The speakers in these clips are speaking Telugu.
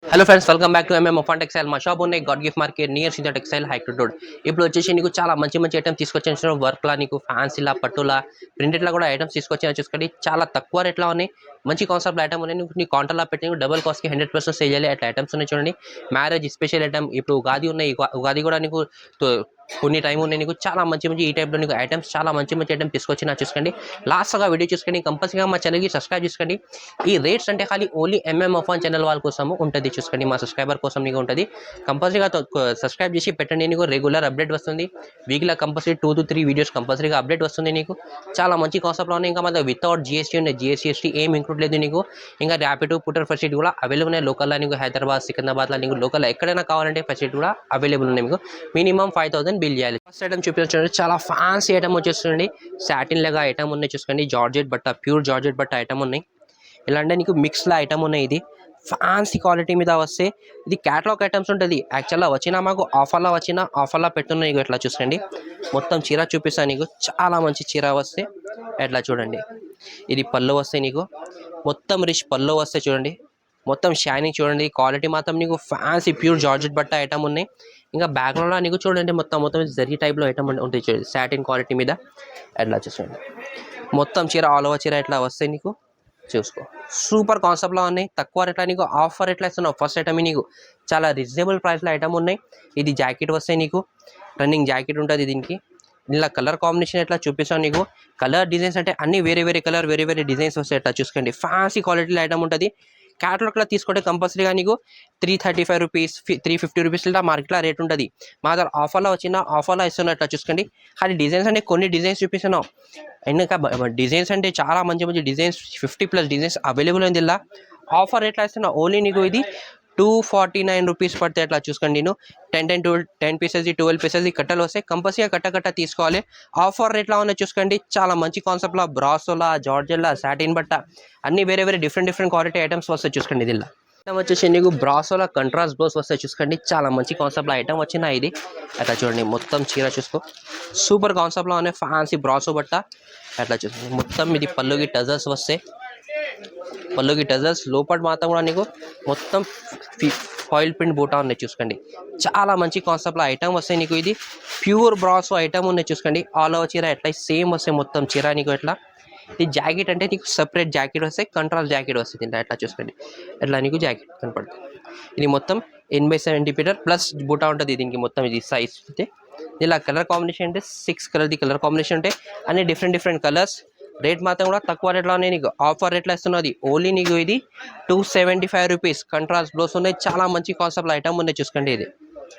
Hello friends, welcome back to MM textile. మా షాప్ ఉన్నాయి god gift market near Sita textile high court road. ఇప్పుడు వచ్చేసి నీకు చాలా మంచి మంచి ఐటమ్స్ తీసుకొచ్చిన వర్క్లా, నీకు ఫ్యాన్సీలా, పట్టులా, ప్రింటెడ్లా కూడా ఐటమ్స్ తీసుకొచ్చిన చూసుకోండి. చాలా తక్కువ రేట్లో ఉన్నాయి, మంచి కాన్సెప్ట్ ఐటమ్ ఉన్నాయి. నీ కాంటర్లా పెట్టి డబల్ కాస్ట్కి 100% సేల్ చేయాలి. అట్లా ఐటమ్స్ ఉన్నాయి చూడండి. మ్యారేజ్ స్పెషల్ ఐటమ్, ఇప్పుడు ఉగాది ఉన్నాయి, ఉగాది కూడా నీకు కొన్ని టైం ఉన్నాయి. నీకు చాలా మంచి మంచి ఈ టైప్లో నీకు ఐటమ్స్ చాలా మంచి మంచి ఐటమ్ తీసుకొచ్చిన చూసుకోండి. లాస్ట్గా వీడియో చూసుకోండి, కంపల్సరీగా మా ఛానల్కి సబ్స్క్రైబ్ చేసుకోండి. ఈ రేట్స్ అంటే ఖాళీ ఓన్లీ ఎంఎం అఫాన్ ఛానల్ వాళ్ళ కోసం ఉంటుంది చూసుకోండి. మా సబ్స్క్రైబర్ కోసం నీకు ఉంటుంది. కంపల్సరీగా సబ్స్క్రైబ్ చేసి పెట్టండి. నీకు రెగ్యులర్ అప్డేట్ వస్తుంది. వీక్లో కంపల్సరీ 2 to 3 వీడియోస్ కంపల్సరీగా అప్డేట్ వస్తుంది. నీకు చాలా మంచి కాన్సెప్ట్లో ఉన్నాయి. ఇంకా మన వితౌట్ జిఎస్టీ ఉన్నాయి, జిఎస్టీ ఏం ఇంక్లూడ్ లేదు. నీకు ఇంకా ర్యాపిడో పుటర్ ఫెసిలిటీ కూడా అవైలబుల్ ఉన్నాయి. లోకల్లో నీకు హైదరాబాద్, సికింద్రాబాద్లో నీకు లోకల్ ఎక్కడైనా కావాలంటే ఫెసిలిటీ కూడా అవైలబుల్ ఉన్నాయి. మీకు మినిమం 5,000 బిల్ చేయాలి. ఫస్ట్ ఐటమ్ చూపించండి, చాలా ఫ్యాన్సీ ఐటమ్ వచ్చేస్తుంది. సాటిన్ లాగా ఐటమ్ ఉన్నాయి చూసుకోండి. జార్జెట్ బట్ట, ప్యూర్ జార్జెట్ బట్ట ఐటమ్ ఉన్నాయి. ఇలా అంటే నీకు మిక్స్లో ఐటమ్ ఉన్నాయి. ఇది ఫ్యాన్సీ క్వాలిటీ మీద వస్తే ఇది క్యాటలాగ్ ఐటమ్స్ ఉంటుంది. యాక్చువల్గా వచ్చినా మాకు ఆఫర్లో పెట్టున్నాయి. నీకు ఎట్లా చూసుకోండి, మొత్తం చీర చూపిస్తాను. నీకు చాలా మంచి చీర వస్తే ఎట్లా చూడండి. ఇది పళ్ళు వస్తాయి, నీకు మొత్తం రిచ్ పళ్ళు వస్తాయి చూడండి. మొత్తం షైనింగ్ చూడండి. క్వాలిటీ మాత్రం నీకు ఫ్యాన్సీ ప్యూర్ జార్జెట్ బట్ట ఐటమ్ ఉన్నాయి. ఇంకా బ్యాక్గ్రౌండ్లో నీకు చూడండి, మొత్తం జరీ టైప్లో ఐటమ్ ఉంటుంది చూడండి. సాటిన్ క్వాలిటీ మీద ఎట్లా చూసుకోండి. మొత్తం చీర ఆల్ ఓవర్ చీర ఎట్లా వస్తాయి నీకు చూసుకో. సూపర్ కాన్సెప్ట్లో ఉన్నాయి. తక్కువ రేట్లో నీకు ఆఫర్ ఎట్లా ఇస్తున్నావు. ఫస్ట్ ఐటమ్ నీకు చాలా రీజనబుల్ ప్రైస్లో ఐటమ్ ఉన్నాయి. ఇది జాకెట్ వస్తాయి, నీకు రన్నింగ్ జాకెట్ ఉంటుంది. దీనికి ఇలా కలర్ కాంబినేషన్ ఎట్లా చూపిస్తాను. నీకు కలర్ డిజైన్స్ అంటే అన్ని వేరే వేరే కలర్, వేరే వేరే డిజైన్స్ వస్తాయి. ఎట్లా చూసుకోండి. ఫ్యాన్సీ క్వాలిటీలో ఐటమ్ ఉంటుంది. క్యాటలాగ్లో తీసుకుంటే కంపల్సరీగా నీకు 335 రూపీస్, 350 రూపీస్ ఇలా మార్కెట్లో రేట్ ఉంటుంది. మా దగ్గర ఆఫర్లో ఇస్తున్నట్లా చూసుకోండి. కానీ డిజైన్స్ అంటే కొన్ని డిజైన్స్ చూపిస్తున్నాం. ఇంకా డిజైన్స్ అంటే చాలా మంచి మంచి డిజైన్స్, 50+ డిజైన్స్ అవైలబుల్ ఉంది. ఇలా ఆఫర్ రేట్లో ఇస్తున్నా. ఓన్లీ నీకు ఇది 249 రూపీస్ పడితే ఎట్లా చూసుకోండి. నేను 10 పీసెస్, 12 పీసెస్ కట్టలు వస్తాయి. కంపల్సరీగా కట్ట తీసుకోవాలి. ఆఫర్ రేట్లో ఉన్నాయి చూసుకోండి. చాలా మంచి కాన్సెప్ట్లో బ్రాసోలా, జార్జెల్లా, సాటిన్ బట్ట అన్ని వేరే వేరే డిఫరెంట్ క్వాలిటీ ఐటమ్స్ వస్తాయి చూసుకోండి. ఇది ఐటమ్ వచ్చేసి నీకు బ్రాసోలా కంట్రాస్ట్ బ్లౌజ్ వస్తాయి చూసుకోండి. చాలా మంచి కాన్సెప్ట్లో ఐటమ్ వచ్చిన ఇది అట్లా చూడండి. మొత్తం చీర చూసుకో. సూపర్ కాన్సెప్ట్లో ఉన్నాయి. ఫ్యాన్సీ బ్రాసో బట్ట అట్లా చూసుకోండి. మొత్తం ఇది పళ్ళుకి టజల్స్ వస్తాయి. పళ్ళుకి టజల్స్ లోపల మాత్రం కూడా నీకు మొత్తం ఫాయిల్ ప్రింట్ బూటా ఉన్నాయి చూసుకోండి. చాలా మంచి కాన్సెప్ట్లో ఐటమ్ వస్తాయి. నీకు ఇది ప్యూర్ బ్రాసో ఐటమ్ ఉన్నాయి చూసుకోండి. ఆల్ ఓవర్ చీర ఎట్లా సేమ్ వస్తాయి. మొత్తం చీర నీకు ఎట్లా ఇది జాకెట్ అంటే నీకు సపరేట్ జాకెట్ వస్తాయి, కంట్రాస్ట్ జాకెట్ వస్తుంది. ఇంత ఎట్లా చూసుకోండి. ఎట్లా నీకు జాకెట్ కనపడుతుంది. ఇది మొత్తం 8x70 మీటర్ ప్లస్ బూటా ఉంటుంది. దీనికి మొత్తం ఇది సైజ్ అయితే ఇలా కలర్ కాంబినేషన్ అంటే 6 కలర్ది కలర్ కాంబినేషన్ ఉంటాయి. అన్ని డిఫరెంట్ కలర్స్. రేట్ మాత్రం కూడా తక్కువ రేట్లో ఉన్నాయి. నీకు ఆఫర్ రేట్లో ఇస్తున్నది. ఓన్లీ నీకు ఇది 275 రూపీస్. కంట్రాస్ట్ బ్లౌజ్ ఉన్నాయి. చాలా మంచి కాన్సెప్ట్ ఐటమ్ ఉన్నాయి చూసుకోండి. ఇది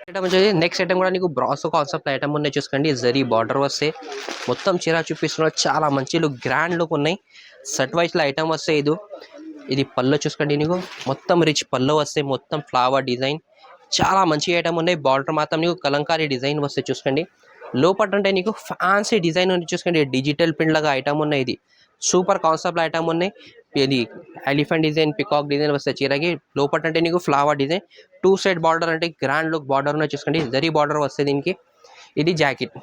ఐటమ్ వచ్చేసి నెక్స్ట్ ఐటమ్ కూడా నీకు బ్రాసో కాన్సెప్ట్ ఐటమ్ ఉన్నాయి చూసుకోండి. జరీ బార్డర్ వస్తే మొత్తం చీర చూపిస్తున్నారు. చాలా మంచి గ్రాండ్ లుక్ ఉన్నాయి. సెట్ వైస్లో ఐటమ్ వస్తే ఇది పళ్ళు చూసుకోండి. నీకు మొత్తం రిచ్ పళ్ళు వస్తాయి. మొత్తం ఫ్లవర్ డిజైన్ చాలా మంచి ఐటమ్ ఉన్నాయి. బార్డర్ మాత్రం నీకు కలంకారీ డిజైన్ వస్తే చూసుకోండి. లోపల అంటే నీకు ఫ్యాన్సీ డిజైన్ ఉంది చూసుకోండి. డిజిటల్ ప్రింట్ లాగా ఐటమ్ ఉన్నాయి. ఇది సూపర్ కాన్సెప్ట్ ఐటమ్ ఉన్నాయి. ఇది ఎలిఫెంట్ డిజైన్, పికాక్ డిజైన్ వస్తే చీరకి. లోపల అంటే నీకు ఫ్లవర్ డిజైన్, 2 సైడ్ బార్డర్ అంటే గ్రాండ్ లుక్ బార్డర్ ఉన్నాయి చూసుకోండి. జరీ బార్డర్ వస్తే దీనికి. ఇది జాకెట్,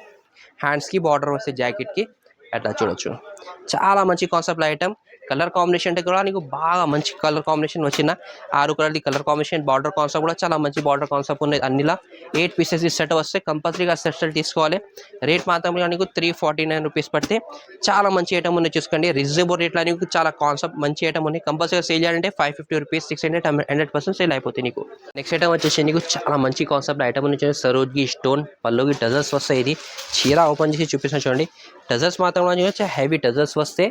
హ్యాండ్స్కి బార్డర్ వస్తే జాకెట్కి అట్లా చూడొచ్చు. చాలా మంచి కాన్సెప్ట్ ఐటమ్. కలర్ కాంబినేషన్ అంటే కూడా నీకు బాగా మంచి కలర్ కాంబినేషన్ వచ్చిన 6 కలర్ది కలర్ కాంబినేషన్. బార్డర్ కాన్సెప్ట్ కూడా చాలా మంచి బార్డర్ కాన్సెప్ట్ ఉన్నాయి. అన్నిలా 8 పీసెస్ సెట్ వస్తే కంపల్సరీగా సెట్ తీసుకోవాలి. రేట్ మాత్రం నీకు 349 రూపీస్ పడితే చాలా మంచి ఐటమ్ ఉన్నాయి చూసుకోండి. రీజనబుల్ రేట్లో నీకు చాలా కాన్సెప్ట్ మంచి ఐటమ్ ఉన్నాయి. కంపల్సరీగా సేల్ చేయాలంటే 550 రూపీస్, 600, 100% సేల్ అయిపోతాయి నీకు. నెక్స్ట్ ఐటమ్ వచ్చేసి నీకు చాలా మంచి కాన్సెప్ట్ ఐటమ్ నుంచి సరోజ్కి స్టోన్ పళ్ళుకి టజల్స్ వస్తాయి. ఇది చీర ఓపెన్ చేసి చూపిస్తాను చూడండి. టజల్స్ మాత్రం హెవీ టజల్స్ వస్తే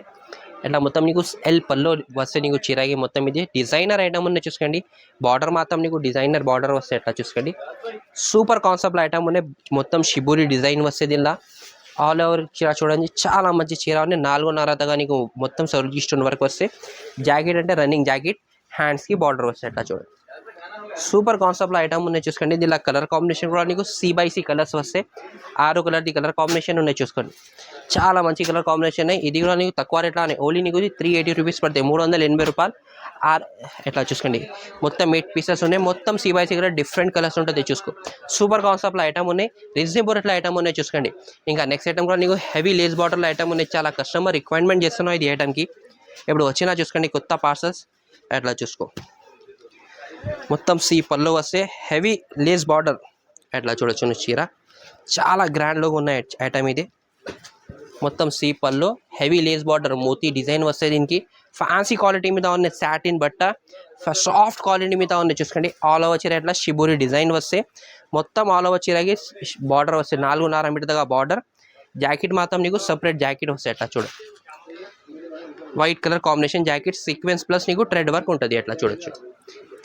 ఇట్లా మొత్తం నీకు ఎల్ పల్లో వస్తే నీకు చీరకి మొత్తం ఇది డిజైనర్ ఐటమ్ ఉన్నాయి చూసుకోండి. బార్డర్ మాత్రం నీకు డిజైనర్ బార్డర్ వస్తే ఎట్లా చూసుకోండి. సూపర్ కాన్సెప్ట్ ఐటమ్ ఉన్నాయి. మొత్తం షిబూరి డిజైన్ వస్తే దీనిలా ఆల్ ఓవర్ చీర చూడండి. చాలా మంచి చీర ఉన్నాయి. 4.5 నీకు మొత్తం సర్జీ స్టోన్ వరకు వస్తే. జాకెట్ అంటే రన్నింగ్ జాకెట్, హ్యాండ్స్కి బార్డర్ వస్తే ఎట్లా చూడండి. సూపర్ కాన్సెప్ట్లో ఐటమ్ ఉన్నాయి చూసుకోండి. దీనిలో కలర్ కాంబినేషన్ కూడా నీకు C/C కలర్స్ వస్తే 6 కలర్ది కలర్ కాంబినేషన్ ఉన్నాయి చూసుకోండి. చాలా మంచి కలర్ కాంబినేషన్. ఇది కూడా నీకు తక్కువ రేట్లో ఓన్లీ నీకు 380 రూపీస్ పడతాయి. 380 రూపాయలు. ఎట్లా చూసుకోండి. మొత్తం 8 పీసెస్ ఉన్నాయి. మొత్తం C/C కలర్ డిఫరెంట్ కలర్స్ ఉంటుంది చూసుకో. సూపర్ కాన్సెప్ట్లో ఐటమ్ ఉన్నాయి. రీజనబుల్ రేట్లో ఐటమ్ ఉన్నాయి చూసుకోండి. ఇంకా నెక్స్ట్ ఐటమ్ కూడా నీకు హెవీ లేస్ బార్డర్లో ఐటమ్ ఉన్నాయి. చాలా కస్టమర్ రిక్వైర్మెంట్ చేస్తున్నాయి ఇది ఐటమ్కి. ఇప్పుడు వచ్చినా చూసుకోండి కొత్త పార్సల్స్ ఎట్లా చూసుకో. మొత్తం సి పళ్ళు వస్తే హెవీ లేస్ బార్డర్ అట్లా చూడొచ్చు చీర చాలా గ్రాండ్గా ఉన్నాయి ఐటమ్ ఇది మొత్తం సి పళ్ళు హెవీ లేస్ బార్డర్ మోతీ డిజైన్ వస్తాయి దీనికి ఫ్యాన్సీ క్వాలిటీ మీద ఉన్న సాటిన్ బట్ట సాఫ్ట్ క్వాలిటీ మీద ఉన్నాయి చూసుకోండి ఆల్ ఓవర్ చీర ఇట్లా షిబూరి డిజైన్ వస్తే మొత్తం ఆల్ ఓవర్ చీరకి బార్డర్ వస్తాయి 4.5 మీటర్ బార్డర్ జాకెట్ మాత్రం నీకు సపరేట్ జాకెట్ వస్తాయి అట్లా చూడు white colour combination jacket sequence plus నీకు థ్రెడ్ వర్క్ ఉంటుంది అట్లా చూడొచ్చు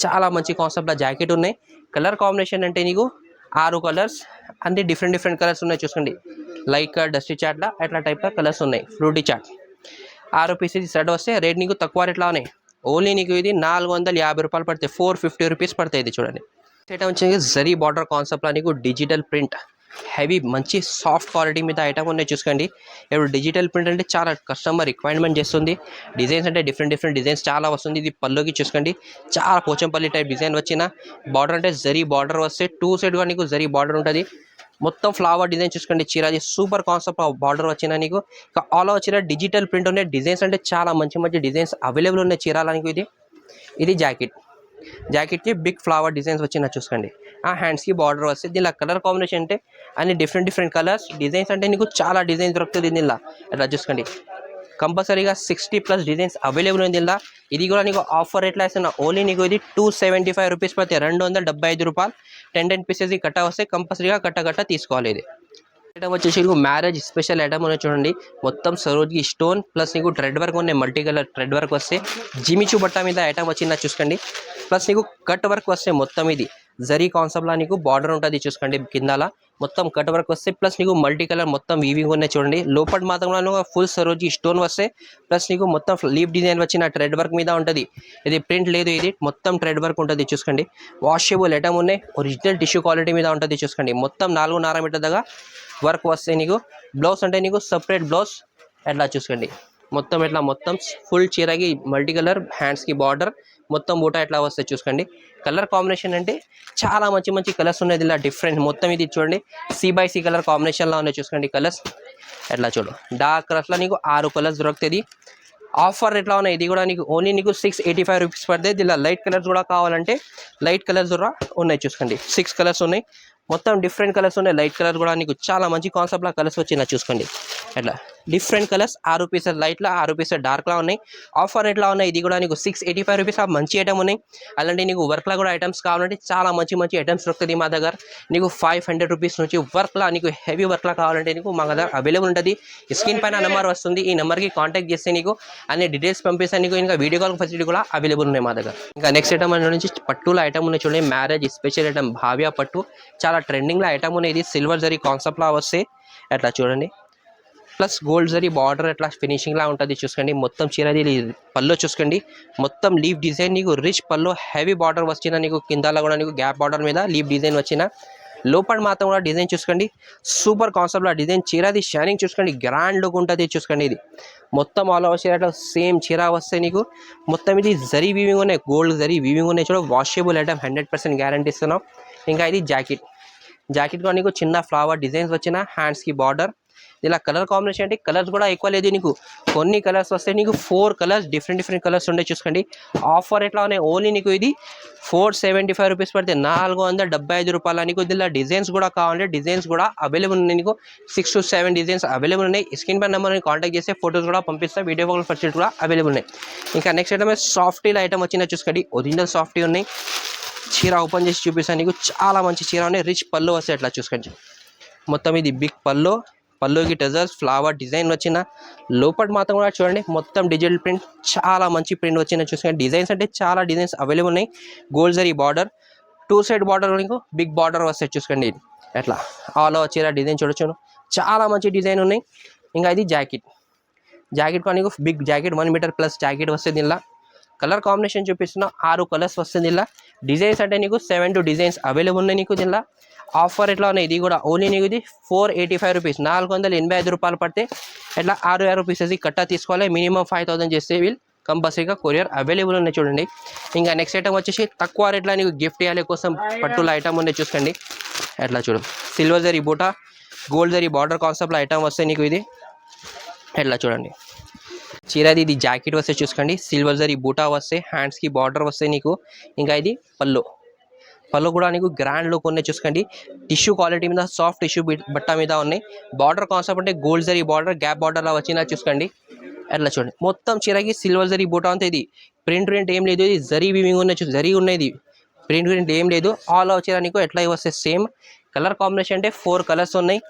చాలా మంచి కాన్సెప్ట్లో జాకెట్ ఉన్నాయి కలర్ కాంబినేషన్ అంటే నీకు 6 కలర్స్ అన్ని డిఫరెంట్ కలర్స్ ఉన్నాయి చూసుకోండి లైక్ డస్టీ చాట్లా అట్లా టైప్లో కలర్స్ ఉన్నాయి ఫ్రూటీ చాట్ 6 పీసెస్ సెట్ వస్తే రేట్ నీకు తక్కువ రేట్లో ఉన్నాయి ఓన్లీ నీకు ఇది 450 రూపాయలు పడతాయి 450 రూపీస్ పడతాయి ఇది చూడండి ఐటమ్ వచ్చి జరీ బార్డర్ కాన్సెప్ట్లో నీకు డిజిటల్ ప్రింట్ హెవీ మంచి సాఫ్ట్ క్వాలిటీ మీద ఐటమ్ ఉన్నాయి చూసుకోండి ఇప్పుడు డిజిటల్ ప్రింట్ అంటే చాలా కస్టమర్ రిక్వైర్మెంట్ చేస్తుంది డిజైన్స్ అంటే డిఫరెంట్ డిజైన్స్ చాలా వస్తుంది ఇది పల్లోకి చూసుకోండి చాలా పోచంపల్లి టైప్ డిజైన్ వచ్చిన బార్డర్ అంటే జరీ బార్డర్ వస్తే 2 సైడ్గా నీకు జరీ బార్డర్ ఉంటుంది మొత్తం ఫ్లవర్ డిజైన్ చూసుకోండి చీరది సూపర్ కాన్సెప్ట్ బార్డర్ వచ్చిన నీకు ఇక ఆల్ ఓవర్ చీర డిజిటల్ ప్రింట్ ఉన్నాయి డిజైన్స్ అంటే చాలా మంచి డిజైన్స్ అవైలబుల్ ఉన్నాయి చీరాల నీకు ఇది జాకెట్కి బిగ్ ఫ్లవర్ డిజైన్స్ వచ్చిన చూసుకోండి ఆ హ్యాండ్స్కి బార్డర్ వస్తే దీనిలో కలర్ కాంబినేషన్ అంటే అన్ని డిఫరెంట్ కలర్స్ డిజైన్స్ అంటే నీకు చాలా డిజైన్స్ దొరుకుతుంది దీనిలో అట్లా చూసుకోండి కంపల్సరీగా 60+ డిజైన్స్ అవైలబుల్ ఉంది దీనిలో ఇది కూడా నీకు ఆఫర్ రేట్లో వేస్తున్నా ఓన్లీ నీకు ఇది 275 రూపీస్ పడితే 275 రూపాయలు 10 పీసెస్ కట్ట వస్తే కంపల్సరీగా కట్ట తీసుకోవాలి ఇది ఐటమ్ వచ్చేసి నీకు మ్యారేజ్ స్పెషల్ ఐటమ్ ఉన్నాయి చూడండి మొత్తం సరోజ్కి స్టోన్ ప్లస్ నీకు థ్రెడ్ వర్క్ ఉన్నాయి మల్టీ కలర్ థ్రెడ్ వర్క్ వస్తే జిమిచు బట్ట మీద ఐటమ్ వచ్చిందా చూసుకోండి ప్లస్ నీకు కట్ వర్క్ వస్తే మొత్తం ఇది జరీ కాన్సెప్ట్లా నీకు బార్డర్ ఉంటుంది చూసుకోండి కిందలా మొత్తం కట్ వర్క్ వస్తే ప్లస్ నీకు మల్టీ కలర్ మొత్తం వీవింగ్ ఉన్నాయి చూడండి లోపల మాత్రం ఫుల్ సరోజీ స్టోన్ వస్తే ప్లస్ నీకు మొత్తం లీఫ్ డిజైన్ వచ్చిన థ్రెడ్ వర్క్ మీద ఉంటుంది ఇది ప్రింట్ లేదు ఇది మొత్తం థ్రెడ్ వర్క్ ఉంటుంది చూసుకోండి వాషబుల్ ఐటమ్ ఉన్నాయి ఒరిజినల్ టిష్యూ క్వాలిటీ మీద ఉంటుంది చూసుకోండి మొత్తం 4.5 మీటర్ దాకా వర్క్ వస్తే నీకు బ్లౌజ్ అంటే నీకు సపరేట్ బ్లౌజ్ ఎట్లా చూసుకోండి మొత్తం ఫుల్ చీరకి మల్టీ కలర్ హ్యాండ్స్కి బార్డర్ మొత్తం బూటా ఎట్లా వస్తే చూసుకోండి కలర్ కాంబినేషన్ అంటే చాలా మంచి కలర్స్ ఉన్నాయి ఇలా డిఫరెంట్ మొత్తం ఇది చూడండి C/C కలర్ కాంబినేషన్లో ఉన్నాయి చూసుకోండి కలర్స్ ఎట్లా చూడు డార్క్ కలర్స్లో నీకు 6 కలర్స్ దొరుకుతుంది ఆఫర్ ఎట్లా ఉన్నాయి ఇది కూడా నీకు ఓన్లీ నీకు 685 రూపీస్ పడితే ఇలా లైట్ కలర్స్ కూడా కావాలంటే లైట్ కలర్స్ కూడా ఉన్నాయి చూసుకోండి 6 కలర్స్ ఉన్నాయి మొత్తం డిఫరెంట్ కలర్స్ ఉన్నాయి లైట్ కలర్ కూడా నీకు చాలా మంచి కాన్సెప్ట్లో కలర్స్ వచ్చినా చూసుకోండి ఎట్లా డిఫరెంట్ కలర్స్ 6 పీసెస్ లైట్లో 6 పీసెస్ డార్క్లా ఉన్నాయి ఆఫర్ ఎట్లా ఉన్నాయి ఇది కూడా నీకు 685 రూపీస్ ఆ మంచి ఐటమ్ ఉన్నాయి అలాంటి నీకు వర్క్లా కూడా ఐటమ్స్ కావాలంటే చాలా మంచి ఐటమ్స్ దొరుకుతుంది మా దగ్గర నీకు 500 రూపీస్ నుంచి వర్క్లా నీకు హెవీ వర్క్లా కావాలంటే నీకు మా దగ్గర అవైలబుల్ ఉంటుంది స్క్రీన్ పైన నెంబర్ వస్తుంది ఈ నెంబర్కి కాంటాక్ట్ చేస్తే నీకు అన్ని డీటెయిల్స్ పంపిస్తాను నీకు ఇంకా వీడియో కాల్ ఫెసిలిటీ కూడా అవైలబుల్ ఉన్నాయి మా దగ్గర ఇంకా నెక్స్ట్ ఐటమ్ నుంచి పట్టుల ఐటమ్ ఉన్నాయి చూడండి మ్యారేజ్ స్పెషల్ ఐటమ్ భావ్య పట్టు చాలా ట్రెండింగ్లో ఐటమ్ ఉన్నాయి ఇది సిల్వర్ జరీ కాన్సెప్ట్లా వస్తే అట్లా చూడండి ప్లస్ గోల్డ్ జరీ బార్డర్ అట్లా ఫినిషింగ్లా ఉంటుంది చూసుకోండి మొత్తం చీరది పల్లో చూసుకోండి మొత్తం లీఫ్ డిజైన్ నీకు రిచ్ పల్లో హెవీ బార్డర్ వచ్చిన నీకు కిందలో కూడా నీకు గ్యాప్ బార్డర్ మీద లీఫ్ డిజైన్ వచ్చిన లోపల మాత్రం కూడా డిజైన్ చూసుకోండి సూపర్ కాన్సెప్ట్లో డిజైన్ చీరది షైనింగ్ చూసుకోండి గ్రాండ్ లుక్ ఉంటుంది చూసుకోండి ఇది మొత్తం ఆల్ ఓవర్ చీర అట్లా సేమ్ చీర వస్తే నీకు మొత్తం ఇది జరీ వీవింగ్ ఉన్నాయి గోల్డ్ జరీ వీవింగ్ ఉన్నాయి చూడ వాషబుల్ ఐటమ్ 100% గ్యారంటీ ఇస్తున్నాం ఇంకా ఇది జాకెట్ కూడా నీకు చిన్న ఫ్లవర్ డిజైన్స్ వచ్చిన హ్యాండ్స్కి బార్డర్ ఇలా కలర్ కాంబినేషన్ అంటే కలర్స్ కూడా ఎక్కువ లేదు నీకు కొన్ని కలర్స్ వస్తే నీకు 4 కలర్స్ డిఫరెంట్ కలర్స్ ఉండే చూసుకోండి ఆఫర్ ఎట్లా ఉన్నాయి ఓన్లీ నీకు ఇది 475 రూపీస్ పడితే 475 రూపాయలు నీకు దీనిలో డిజైన్స్ కూడా కావాలంటే డిజైన్స్ కూడా అవైలబుల్ ఉన్నాయి నీకు 6 to 7 డిజైన్స్ అవైలబుల్ ఉన్నాయి స్క్రీన్ పై నెంబర్ని కాంటాక్ట్ చేస్తే ఫోటోస్ కూడా పంపిస్తా వీడియో కాల్ ఫెసిలిటీ కూడా అవైలబుల్ ఉన్నాయి ఇంకా నెక్స్ట్ ఐటమ్ సాఫ్టీల ఐటమ్ వచ్చినా చూసుకోండి ఒరిజినల్ సాఫ్టీ ఉన్నాయి చీర ఓపెన్ చేసి చూపిస్తాను నీకు చాలా మంచి చీర ఉన్నాయి రిచ్ పళ్ళు వస్తాయి అట్లా చూసుకోండి మొత్తం ఇది బిగ్ పల్లోకి టెజర్స్ ఫ్లవర్ డిజైన్ వచ్చిన లోపల మాత్రం కూడా చూడండి మొత్తం డిజిటల్ ప్రింట్ చాలా మంచి ప్రింట్ వచ్చిన చూసుకోండి డిజైన్స్ అంటే చాలా డిజైన్స్ అవైలబుల్ ఉన్నాయి gold zari border 2 side border నీకు బిగ్ బార్డర్ వస్తాయి చూసుకోండి ఎట్లా ఆల్ ఓవర్ చీర డిజైన్ చూడొచ్చు చాలా మంచి డిజైన్ ఉన్నాయి ఇంకా ఇది జాకెట్ కూడా నీకు big jacket 1 metre plus jacket వస్తుంది దీనిలో కలర్ కాంబినేషన్ చూపిస్తున్నా 6 కలర్స్ వస్తుంది ఇలా డిజైన్స్ అంటే నీకు 7 డిజైన్స్ అవైలబుల్ ఉన్నాయి నీకు దీనిలో ఆఫర్ ఎట్లా ఉన్నాయి ఇది కూడా ఓన్లీ నీకు ఇది 485 రూపీస్ 485 రూపాయలు పడితే ఎట్లా 6 పీసెస్ కట్టా తీసుకోవాలి మినిమం 5000 చేస్తే వీళ్ళు కంపల్సరీగా కొరియర్ అవైలబుల్ ఉన్నాయి చూడండి ఇంకా నెక్స్ట్ ఐటమ్ వచ్చేసి తక్కువ రేట్లో నీకు గిఫ్ట్ ఇవ్వాలి కోసం పట్టుల ఐటమ్ ఉన్నాయి చూసుకోండి ఎట్లా చూడు సిల్వర్ జరీ బూటా గోల్డ్ జరీ బార్డర్ కాన్సెప్ట్లో ఐటమ్ వస్తే నీకు ఇది ఎట్లా చూడండి చీరది ఇది జాకెట్ వస్తే చూసుకోండి, సిల్వర్ జరీ బూటా వస్తాయి, హ్యాండ్స్కి బార్డర్ వస్తాయి నీకు. ఇంకా ఇది పళ్ళు, పళ్ళు కూడా నీకు గ్రాండ్ లుక్ ఉన్నాయి చూసుకోండి. టిష్యూ క్వాలిటీ మీద సాఫ్ట్ టిష్యూ బట్ట మీద ఉన్నాయి. బార్డర్ కాన్సెప్ట్ అంటే gold zari border, gap border లా వచ్చిందా చూసుకోండి. అట్లా చూడండి, మొత్తం చీరకి సిల్వర్ జరీ బూటా అంతా. ఇది ప్రింట్ ఏం లేదు, ఇది జరీ వీవింగ్ ఉన్నాయి, జరీ ఉన్నది, ప్రింట్ ఏం లేదు. ఆల్ ఓవర్ చీర నీకు ఎట్లా వస్తాయి సేమ్. కలర్ కాంబినేషన్ అంటే 4 కలర్స్ ఉన్నాయి,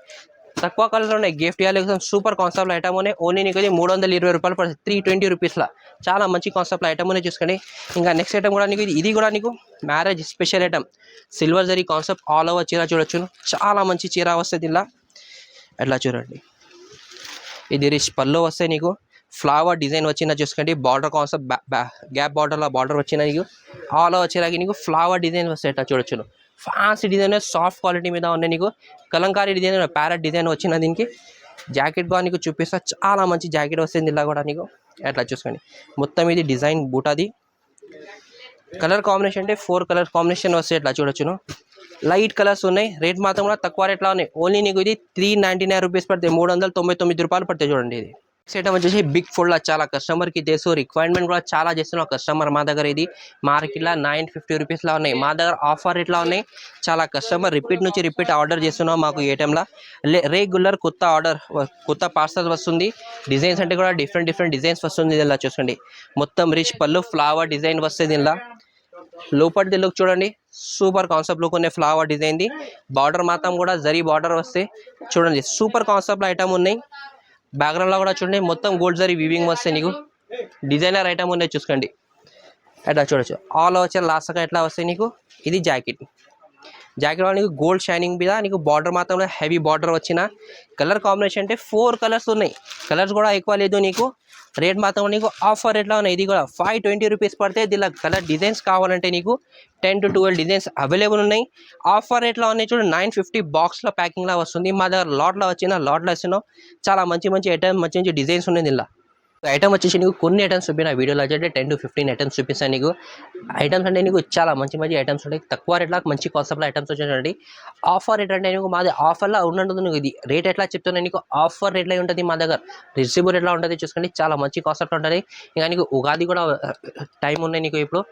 తక్కువ కలర్స్ ఉన్నాయి. గిఫ్ట్ ఇవ్వాలి, సూపర్ కాన్సెప్ట్ ఐటమ్ ఉన్నాయి. ఓన్లీ నీకు 320 రూపాయలు పడుతుంది, 320 రూపీస్లో. చాలా మంచి కాన్సెప్ట్ ఐటమ్ ఉన్నాయి చూసుకోండి. ఇంకా నెక్స్ట్ ఐటమ్ కూడా నీకు ఇది కూడా నీకు marriage special item, silver zari concept all over చీర చూడొచ్చు. చాలా మంచి చీర వస్తుంది ఇలా. అట్లా చూడండి, ఇది రిచ్ పళ్ళు వస్తాయి నీకు, ఫ్లవర్ డిజైన్ వచ్చిందా చూసుకోండి. బార్డర్ కాన్సెప్ట్ గ్యాప్ బార్డర్లో బార్డర్ వచ్చిన నీకు. ఆల్ ఓవర్ చీరకి నీకు ఫ్లవర్ డిజైన్ వస్తాయి ఇట్లా చూడొచ్చు. ఫ్యాన్సీ డిజైన్ సాఫ్ట్ క్వాలిటీ మీద ఉన్నాయి నీకు. కలంకారీ డిజైన్, ప్యారెట్ డిజైన్ వచ్చిన దీనికి. జాకెట్ కూడా నీకు చూపిస్తా, చాలా మంచి జాకెట్ వస్తుంది ఇలా కూడా నీకు. అట్లా చూసుకోండి, మొత్తం ఇది డిజైన్ బూటాది. కలర్ కాంబినేషన్ అంటే 4 కలర్ కాంబినేషన్ వస్తాయి ఇట్లా చూడొచ్చును. లైట్ కలర్స్ ఉన్నాయి, రేట్ మాత్రం కూడా తక్కువ రేట్లో ఉన్నాయి. ఓన్లీ నీకు ఇది 399 రూపీస్ పడుతుంది, 399 రూపాయలు పడుతుంది చూడండి. ఇది ఐటమ్ వచ్చేసి బిగ్ ఫుల్. చాలా కస్టమర్కి తెలుసు, రిక్వైర్మెంట్ కూడా చాలా చేస్తున్నాం కస్టమర్ మా దగ్గర. ఇది మార్కెట్లో 950 రూపీస్లో ఉన్నాయి, మా దగ్గర ఆఫర్ రేట్లో ఉన్నాయి. చాలా కస్టమర్ రిపీట్ ఆర్డర్ చేస్తున్నాం మాకు ఏ టైంలో. రెగ్యులర్ కొత్త పార్సల్ వస్తుంది. డిజైన్స్ అంటే కూడా డిఫరెంట్ డిజైన్స్ వస్తుంది. ఇలా చూసుకోండి, మొత్తం రిచ్ పళ్ళు ఫ్లవర్ డిజైన్ వస్తుంది ఇలా. లోపలిది లుక్ చూడండి, సూపర్ కాన్సెప్ట్ లుక్ ఉన్నాయి ఫ్లవర్ డిజైన్ది. బార్డర్ మాత్రం కూడా జరీ బార్డర్ వస్తాయి చూడండి, సూపర్ కాన్సెప్ట్ ఐటమ్ ఉన్నాయి. బ్యాక్గ్రౌండ్లో కూడా చూడండి, మొత్తం గోల్డ్ జరీ వీవింగ్ వస్తాయి నీకు. డిజైనర్ ఐటమ్ ఉన్నాయి చూసుకోండి. అట్లా చూడొచ్చు, ఆల్ ఓవర్ లాస్ట్ ఎట్లా వస్తాయి నీకు. ఇది జాకెట్ వల్ల నీకు గోల్డ్ షైనింగ్ మీద నీకు బార్డర్ మాత్రం హెవీ బార్డర్ వచ్చిన. కలర్ కాంబినేషన్ అంటే 4 కలర్స్ ఉన్నాయి, కలర్స్ కూడా ఎక్కువ లేదు నీకు. రేట్ మాత్రం నీకు ఆఫర్ రేట్లో ఉన్నాయి. ఇది కూడా 520 రూపీస్ పడితే. దీనిలో కలర్ డిజైన్స్ కావాలంటే నీకు 10 to 12 డిజైన్స్ అవైలబుల్ ఉన్నాయి. ఆఫర్ రేట్లో ఉన్నాయి చూడండి. 950 బాక్స్లో ప్యాకింగ్లో వస్తుంది. మా దగ్గర లాట్లో ఇస్తున్నాం. చాలా మంచి ఐటమ్, మంచి డిజైన్స్ ఉన్నాయి దీనిలో. ఐటమ్ వచ్చేసి నీకు కొన్ని ఐటమ్స్ చూపిన వీడియోలో అయితే 10 to 15 ఐటమ్స్ చూపిస్తాను నీకు. ఐటమ్స్ అంటే నీకు చాలా మంచి ఐటమ్స్ ఉంటాయి, తక్కువ రేట్లో మంచి కాన్సెప్ట్లో ఐటమ్స్ వచ్చేటండి. ఆఫర్ రేట్ అంటే నీకు మాది ఆఫర్లో ఉన్నట్టు నీకు. ఇది రేట్ ఎట్లా చెప్తున్నా నీకు, ఆఫర్ రేట్లో ఉంటుంది మా దగ్గర. రిసీవర్ ఎట్లా ఉంటుంది చూసుకోండి, చాలా మంచి కాన్సెప్ట్ ఉంటుంది. ఇంకా నీకు ఉగాది కూడా టైం ఉన్నాయి నీకు. ఇప్పుడు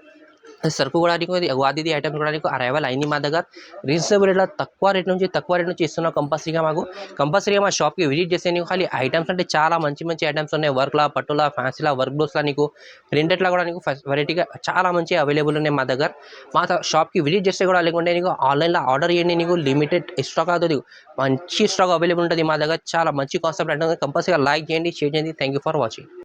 సరుకు కూడా నీకు ఉగాది ఐటమ్స్ కూడా నీకు అరైవల్ అయింది మా దగ్గర. రీజనబుల్ రేట్లో తక్కువ రేట్ నుంచి ఇస్తున్నాం. కంపల్సరీగా మా షాప్కి విజిట్ చేస్తే నీకు ఖాళీ ఐటమ్స్ అంటే చాలా మంచి ఐటమ్స్ ఉన్నాయి. వర్క్లా, పట్టులా, ఫ్యాన్సీలా, వర్క్ బ్లౌస్లా నీకు ప్రింటెడ్లా కూడా నీకు వెరైటీగా చాలా మంచి అవైలబుల్ ఉన్నాయి మా దగ్గర. మా షాప్కి విజిట్ చేస్తే కూడా, లేకుంటే నీకు ఆన్లైన్లో ఆర్డర్ చేయండి. నీకు లిమిటెడ్ స్టాక్ అవుతుంది, మంచి స్టాక్ అవైలబుల్ ఉంటుంది మా దగ్గర. చాలా మంచి కాన్సెప్ట్ అంటే కంపల్సరీగా లైక్ చేయండి, షేర్ చేయండి. Thank you for watching.